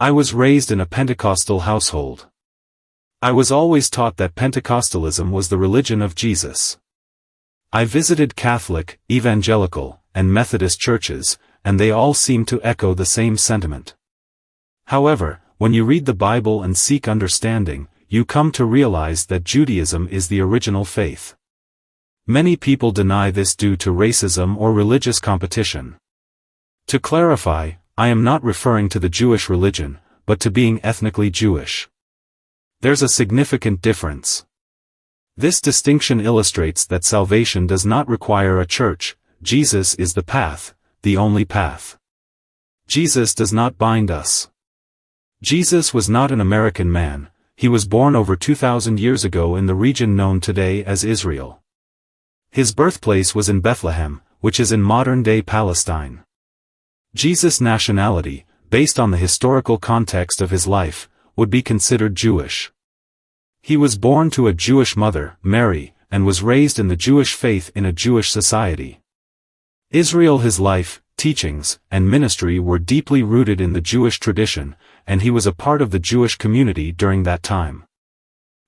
I was raised in a Pentecostal household. I was always taught that Pentecostalism was the religion of Jesus. I visited Catholic, Evangelical, and Methodist churches, and they all seem to echo the same sentiment. However, when you read the Bible and seek understanding, you come to realize that Judaism is the original faith. Many people deny this due to racism or religious competition. To clarify, I am not referring to the Jewish religion, but to being ethnically Jewish. There's a significant difference. This distinction illustrates that salvation does not require a church. Jesus is the path, the only path. Jesus does not bind us. Jesus was not an American man. He was born over 2,000 years ago in the region known today as Israel. His birthplace was in Bethlehem, which is in modern-day Palestine. Jesus' nationality, based on the historical context of his life, would be considered Jewish. He was born to a Jewish mother, Mary, and was raised in the Jewish faith in a Jewish society. Israel, his life, teachings, and ministry were deeply rooted in the Jewish tradition, and he was a part of the Jewish community during that time.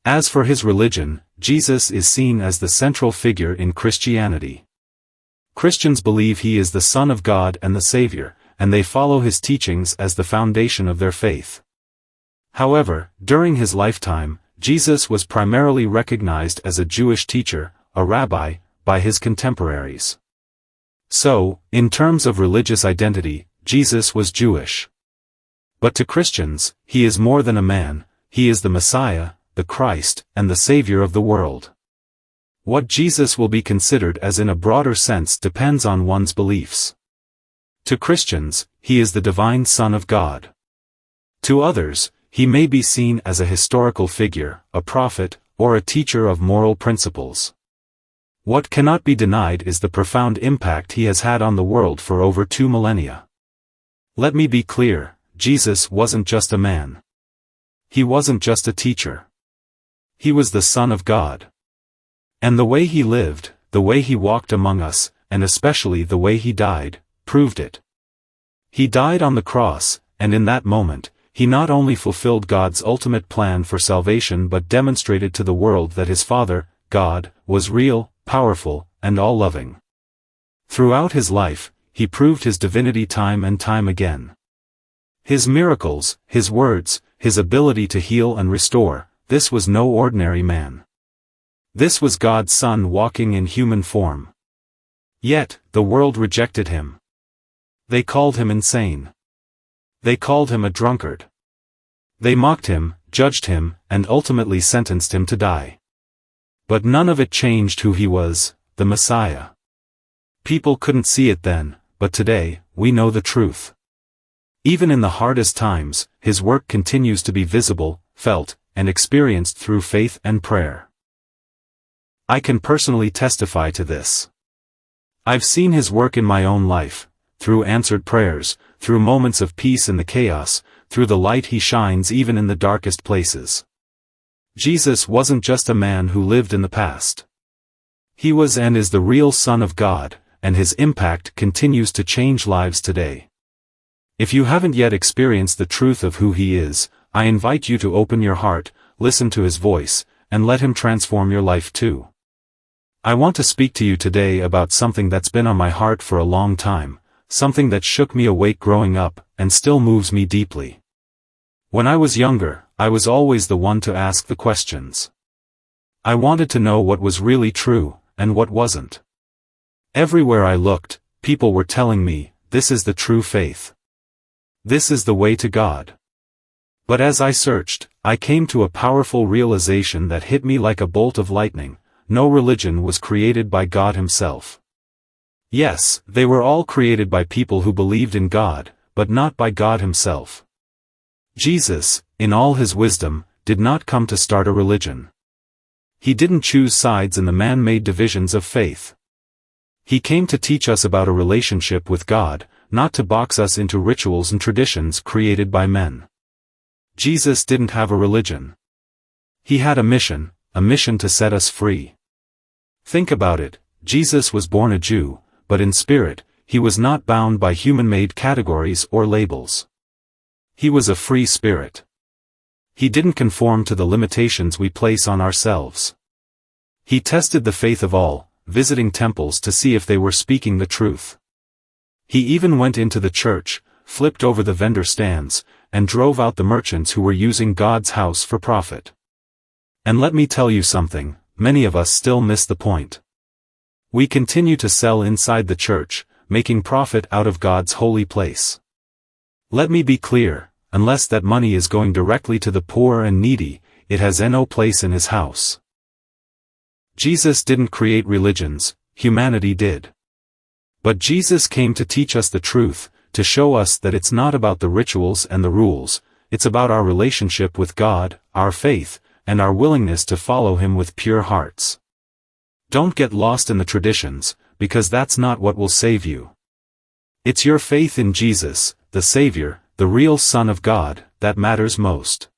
As for his religion, Jesus is seen as the central figure in Christianity. Christians believe he is the Son of God and the Savior, and they follow his teachings as the foundation of their faith. However, during his lifetime, Jesus was primarily recognized as a Jewish teacher, a rabbi, by his contemporaries. So, in terms of religious identity, Jesus was Jewish. But to Christians, he is more than a man. He is the Messiah, the Christ, and the Savior of the world. What Jesus will be considered as in a broader sense depends on one's beliefs. To Christians, he is the divine Son of God. To others, he may be seen as a historical figure, a prophet, or a teacher of moral principles. What cannot be denied is the profound impact he has had on the world for over 2 millennia. Let me be clear, Jesus wasn't just a man. He wasn't just a teacher. He was the Son of God. And the way he lived, the way he walked among us, and especially the way he died, proved it. He died on the cross, and in that moment, he not only fulfilled God's ultimate plan for salvation but demonstrated to the world that his Father, God, was real, powerful, and all-loving. Throughout his life, he proved his divinity time and time again. His miracles, his words, his ability to heal and restore, this was no ordinary man. This was God's Son walking in human form. Yet, the world rejected him. They called him insane. They called him a drunkard. They mocked him, judged him, and ultimately sentenced him to die. But none of it changed who he was, the Messiah. People couldn't see it then, but today, we know the truth. Even in the hardest times, his work continues to be visible, felt, and experienced through faith and prayer. I can personally testify to this. I've seen his work in my own life, through answered prayers, through moments of peace in the chaos, through the light he shines even in the darkest places. Jesus wasn't just a man who lived in the past. He was and is the real Son of God, and his impact continues to change lives today. If you haven't yet experienced the truth of who he is, I invite you to open your heart, listen to his voice, and let him transform your life too. I want to speak to you today about something that's been on my heart for a long time, something that shook me awake growing up, and still moves me deeply. When I was younger, I was always the one to ask the questions. I wanted to know what was really true, and what wasn't. Everywhere I looked, people were telling me, this is the true faith. This is the way to God. But as I searched, I came to a powerful realization that hit me like a bolt of lightning. No religion was created by God himself. Yes, they were all created by people who believed in God, but not by God himself. Jesus, in all his wisdom, did not come to start a religion. He didn't choose sides in the man-made divisions of faith. He came to teach us about a relationship with God, not to box us into rituals and traditions created by men. Jesus didn't have a religion. He had a mission to set us free. Think about it, Jesus was born a Jew, but in spirit, he was not bound by human-made categories or labels. He was a free spirit. He didn't conform to the limitations we place on ourselves. He tested the faith of all, visiting temples to see if they were speaking the truth. He even went into the church, flipped over the vendor stands, and drove out the merchants who were using God's house for profit. And let me tell you something, many of us still miss the point. We continue to sell inside the church, making profit out of God's holy place. Let me be clear, unless that money is going directly to the poor and needy, it has no place in his house. Jesus didn't create religions, humanity did. But Jesus came to teach us the truth, to show us that it's not about the rituals and the rules, it's about our relationship with God, our faith, and our willingness to follow him with pure hearts. Don't get lost in the traditions, because that's not what will save you. It's your faith in Jesus, the Savior, the real Son of God, that matters most.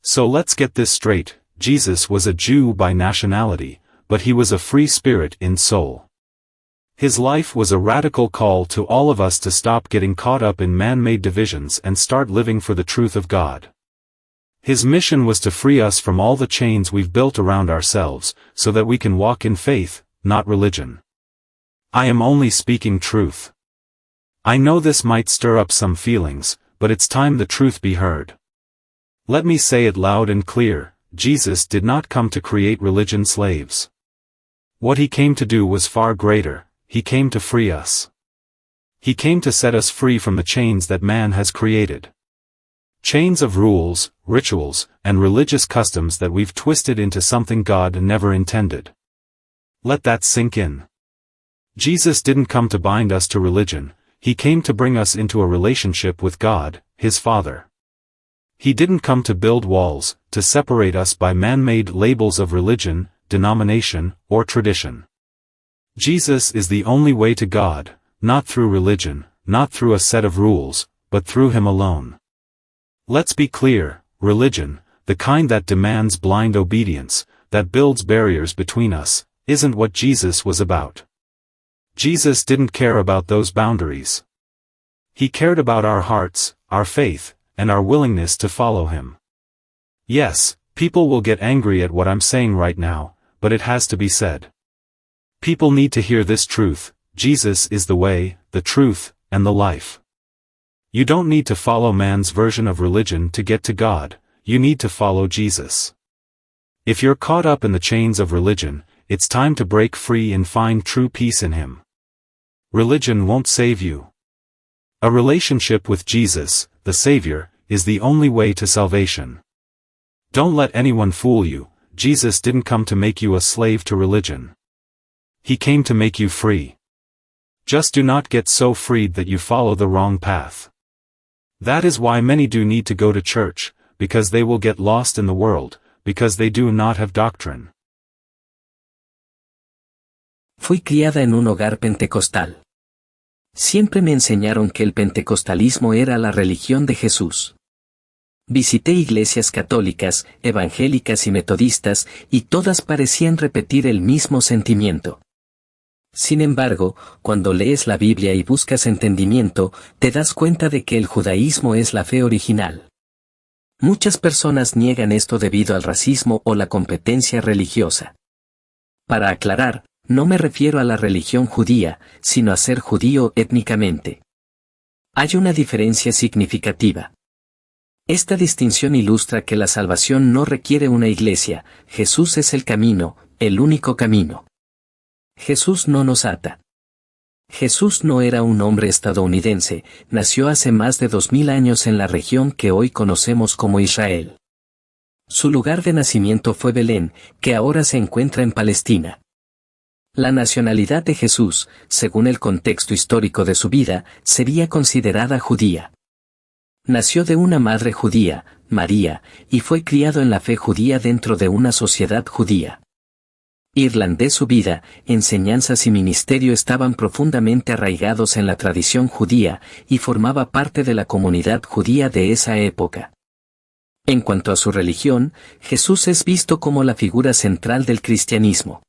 So let's get this straight, Jesus was a Jew by nationality, but he was a free spirit in soul. His life was a radical call to all of us to stop getting caught up in man-made divisions and start living for the truth of God. His mission was to free us from all the chains we've built around ourselves, so that we can walk in faith, not religion. I am only speaking truth. I know this might stir up some feelings, but it's time the truth be heard. Let me say it loud and clear, Jesus did not come to create religion slaves. What he came to do was far greater. He came to free us. He came to set us free from the chains that man has created. Chains of rules, rituals, and religious customs that we've twisted into something God never intended. Let that sink in. Jesus didn't come to bind us to religion, he came to bring us into a relationship with God, his Father. He didn't come to build walls, to separate us by man-made labels of religion, denomination, or tradition. Jesus is the only way to God, not through religion, not through a set of rules, but through him alone. Let's be clear, religion, the kind that demands blind obedience, that builds barriers between us, isn't what Jesus was about. Jesus didn't care about those boundaries. He cared about our hearts, our faith, and our willingness to follow him. Yes, people will get angry at what I'm saying right now, but it has to be said. People need to hear this truth, Jesus is the way, the truth, and the life. You don't need to follow man's version of religion to get to God, you need to follow Jesus. If you're caught up in the chains of religion, it's time to break free and find true peace in him. Religion won't save you. A relationship with Jesus, the Savior, is the only way to salvation. Don't let anyone fool you, Jesus didn't come to make you a slave to religion. He came to make you free. Just do not get so freed that you follow the wrong path. That is why many do need to go to church, because they will get lost in the world, because they do not have doctrine. Fui criada en un hogar pentecostal. Siempre me enseñaron que el pentecostalismo era la religión de Jesús. Visité iglesias católicas, evangélicas y metodistas, y todas parecían repetir el mismo sentimiento. Sin embargo, cuando lees la Biblia y buscas entendimiento, te das cuenta de que el judaísmo es la fe original. Muchas personas niegan esto debido al racismo o la competencia religiosa. Para aclarar, no me refiero a la religión judía, sino a ser judío étnicamente. Hay una diferencia significativa. Esta distinción ilustra que la salvación no requiere una iglesia, Jesús es el camino, el único camino. Jesús no nos ata. Jesús no era un hombre estadounidense, nació hace más de 2000 años en la región que hoy conocemos como Israel. Su lugar de nacimiento fue Belén, que ahora se encuentra en Palestina. La nacionalidad de Jesús, según el contexto histórico de su vida, sería considerada judía. Nació de una madre judía, María, y fue criado en la fe judía dentro de una sociedad judía. Irlandés su vida, enseñanzas y ministerio estaban profundamente arraigados en la tradición judía, y formaba parte de la comunidad judía de esa época. En cuanto a su religión, Jesús es visto como la figura central del cristianismo.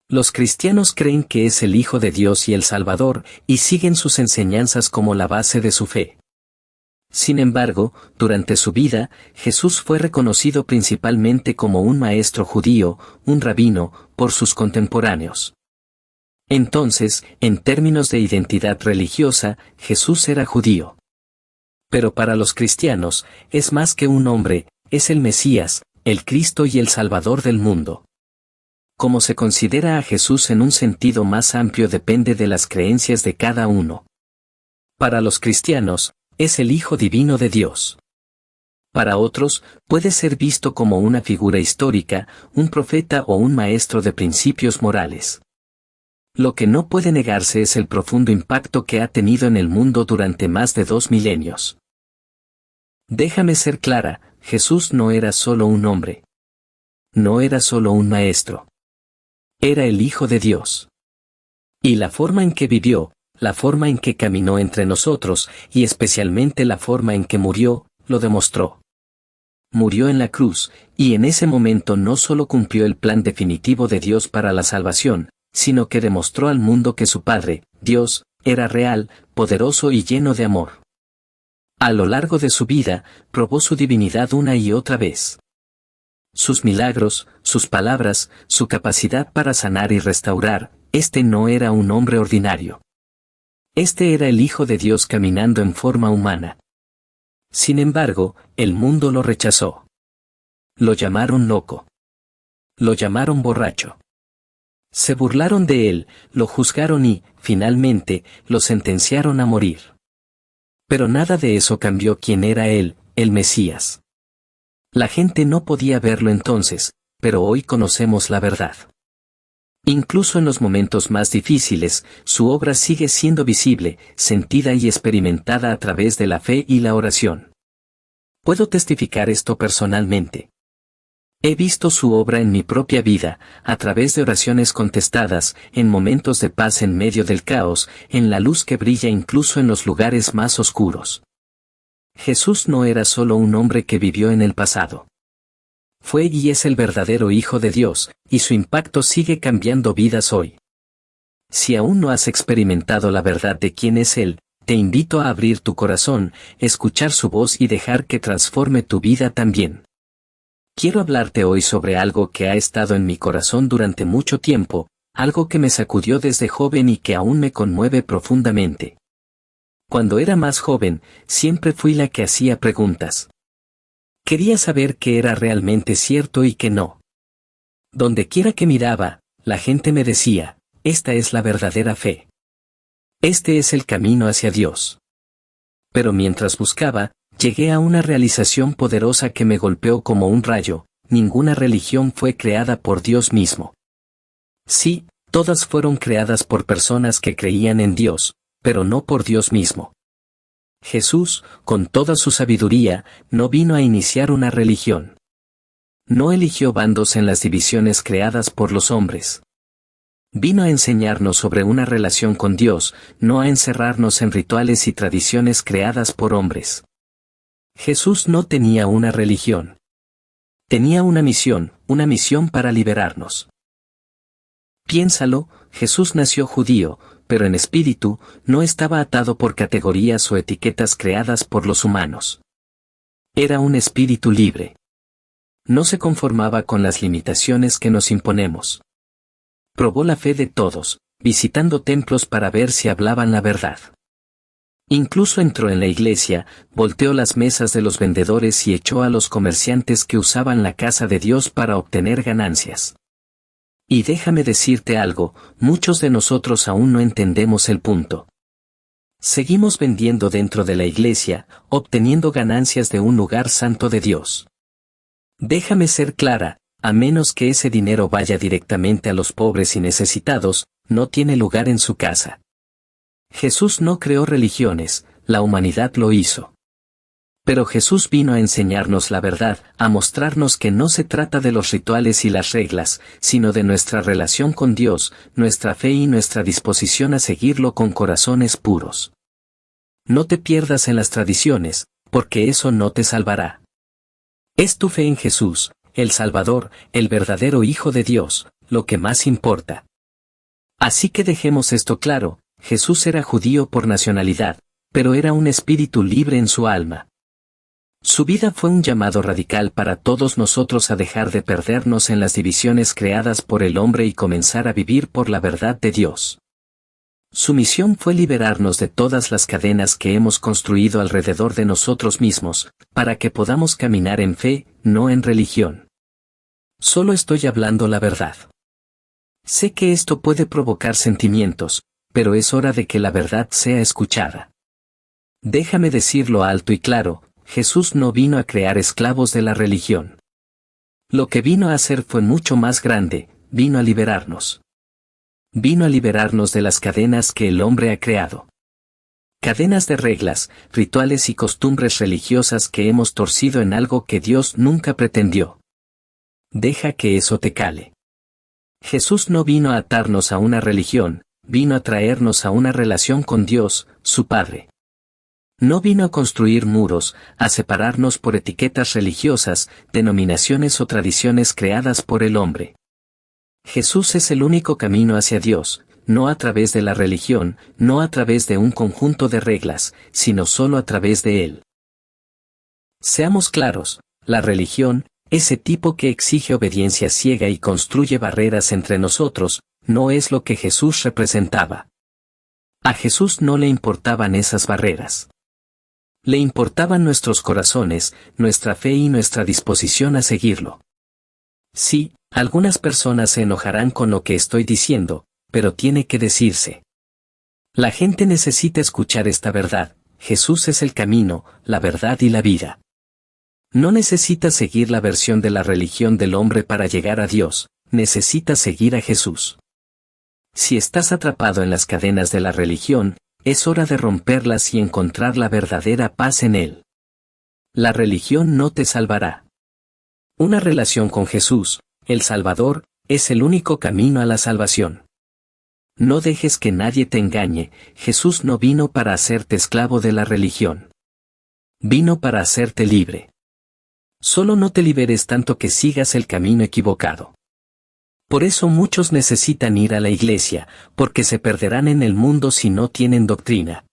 Los cristianos creen que es el Hijo de Dios y el Salvador, y siguen sus enseñanzas como la base de su fe. Sin embargo, durante su vida, Jesús fue reconocido principalmente como un maestro judío, un rabino, por sus contemporáneos. Entonces, en términos de identidad religiosa, Jesús era judío. Pero para los cristianos, es más que un hombre, es el Mesías, el Cristo y el Salvador del mundo. Cómo se considera a Jesús en un sentido más amplio depende de las creencias de cada uno. Para los cristianos, es el Hijo Divino de Dios. Para otros, puede ser visto como una figura histórica, un profeta o un maestro de principios morales. Lo que no puede negarse es el profundo impacto que ha tenido en el mundo durante más de 2 milenios. Déjame ser clara, Jesús no era solo un hombre. No era solo un maestro. Era el Hijo de Dios. Y la forma en que vivió, la forma en que caminó entre nosotros, y especialmente la forma en que murió, lo demostró. Murió en la cruz, y en ese momento no solo cumplió el plan definitivo de Dios para la salvación, sino que demostró al mundo que su Padre, Dios, era real, poderoso y lleno de amor. A lo largo de su vida, probó su divinidad una y otra vez. Sus milagros, sus palabras, su capacidad para sanar y restaurar, este no era un hombre ordinario. Este era el Hijo de Dios caminando en forma humana. Sin embargo, el mundo lo rechazó. Lo llamaron loco. Lo llamaron borracho. Se burlaron de él, lo juzgaron y, finalmente, lo sentenciaron a morir. Pero nada de eso cambió quién era él, el Mesías. La gente no podía verlo entonces, pero hoy conocemos la verdad. Incluso en los momentos más difíciles, su obra sigue siendo visible, sentida y experimentada a través de la fe y la oración. Puedo testificar esto personalmente. He visto su obra en mi propia vida, a través de oraciones contestadas, en momentos de paz en medio del caos, en la luz que brilla incluso en los lugares más oscuros. Jesús no era solo un hombre que vivió en el pasado. Fue y es el verdadero Hijo de Dios, y su impacto sigue cambiando vidas hoy. Si aún no has experimentado la verdad de quién es Él, te invito a abrir tu corazón, escuchar su voz y dejar que transforme tu vida también. Quiero hablarte hoy sobre algo que ha estado en mi corazón durante mucho tiempo, algo que me sacudió desde joven y que aún me conmueve profundamente. Cuando era más joven, siempre fui la que hacía preguntas. Quería saber qué era realmente cierto y qué no. Donde quiera que miraba, la gente me decía, esta es la verdadera fe. Este es el camino hacia Dios. Pero mientras buscaba, llegué a una realización poderosa que me golpeó como un rayo: ninguna religión fue creada por Dios mismo. Sí, todas fueron creadas por personas que creían en Dios, pero no por Dios mismo. Jesús, con toda su sabiduría, no vino a iniciar una religión. No eligió bandos en las divisiones creadas por los hombres. Vino a enseñarnos sobre una relación con Dios, no a encerrarnos en rituales y tradiciones creadas por hombres. Jesús no tenía una religión. Tenía una misión para liberarnos. Piénsalo, Jesús nació judío, pero en espíritu, no estaba atado por categorías o etiquetas creadas por los humanos. Era un espíritu libre. No se conformaba con las limitaciones que nos imponemos. Probó la fe de todos, visitando templos para ver si hablaban la verdad. Incluso entró en la iglesia, volteó las mesas de los vendedores y echó a los comerciantes que usaban la casa de Dios para obtener ganancias. Y déjame decirte algo, muchos de nosotros aún no entendemos el punto. Seguimos vendiendo dentro de la iglesia, obteniendo ganancias de un lugar santo de Dios. Déjame ser clara, a menos que ese dinero vaya directamente a los pobres y necesitados, no tiene lugar en su casa. Jesús no creó religiones, la humanidad lo hizo. Pero Jesús vino a enseñarnos la verdad, a mostrarnos que no se trata de los rituales y las reglas, sino de nuestra relación con Dios, nuestra fe y nuestra disposición a seguirlo con corazones puros. No te pierdas en las tradiciones, porque eso no te salvará. Es tu fe en Jesús, el Salvador, el verdadero Hijo de Dios, lo que más importa. Así que dejemos esto claro: Jesús era judío por nacionalidad, pero era un espíritu libre en su alma. Su vida fue un llamado radical para todos nosotros a dejar de perdernos en las divisiones creadas por el hombre y comenzar a vivir por la verdad de Dios. Su misión fue liberarnos de todas las cadenas que hemos construido alrededor de nosotros mismos, para que podamos caminar en fe, no en religión. Solo estoy hablando la verdad. Sé que esto puede provocar sentimientos, pero es hora de que la verdad sea escuchada. Déjame decirlo alto y claro, Jesús no vino a crear esclavos de la religión. Lo que vino a hacer fue mucho más grande, vino a liberarnos. Vino a liberarnos de las cadenas que el hombre ha creado. Cadenas de reglas, rituales y costumbres religiosas que hemos torcido en algo que Dios nunca pretendió. Deja que eso te cale. Jesús no vino a atarnos a una religión, vino a traernos a una relación con Dios, su Padre. No vino a construir muros, a separarnos por etiquetas religiosas, denominaciones o tradiciones creadas por el hombre. Jesús es el único camino hacia Dios, no a través de la religión, no a través de un conjunto de reglas, sino solo a través de Él. Seamos claros, la religión, ese tipo que exige obediencia ciega y construye barreras entre nosotros, no es lo que Jesús representaba. A Jesús no le importaban esas barreras. Le importaban nuestros corazones, nuestra fe y nuestra disposición a seguirlo. Sí, algunas personas se enojarán con lo que estoy diciendo, pero tiene que decirse. La gente necesita escuchar esta verdad: Jesús es el camino, la verdad y la vida. No necesitas seguir la versión de la religión del hombre para llegar a Dios, necesitas seguir a Jesús. Si estás atrapado en las cadenas de la religión, es hora de romperlas y encontrar la verdadera paz en Él. La religión no te salvará. Una relación con Jesús, el Salvador, es el único camino a la salvación. No dejes que nadie te engañe, Jesús no vino para hacerte esclavo de la religión. Vino para hacerte libre. Solo no te liberes tanto que sigas el camino equivocado. Por eso muchos necesitan ir a la iglesia, porque se perderán en el mundo si no tienen doctrina.